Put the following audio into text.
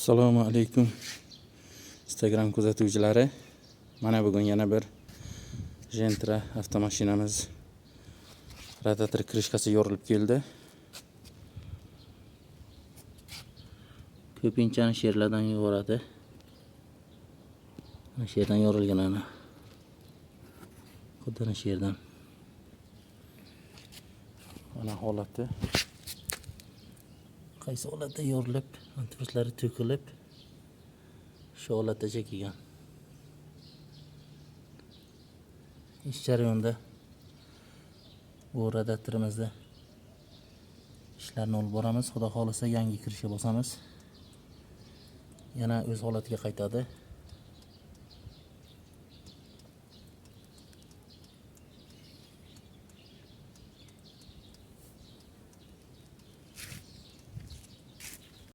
Assalomu alaykum Instagram kuzatuvchilari. Mana bugun yana bir Gentra avtomashinamiz radiator krishkasi yorilib keldi. Ko'pinchani sherlardan yoradi. Mana sherdan yorilgan ana. Xuddi sherdan. Mana holati. Qaysi holatda yorilib, antibiyotiklari to'kilib, shu holatgacha kelgan. Ish jarayonida bu radiatorimizda ishlarni olib boramiz. Xudo xolisa yangi kirishga bosamiz. Yana o'z holatiga qaytadi.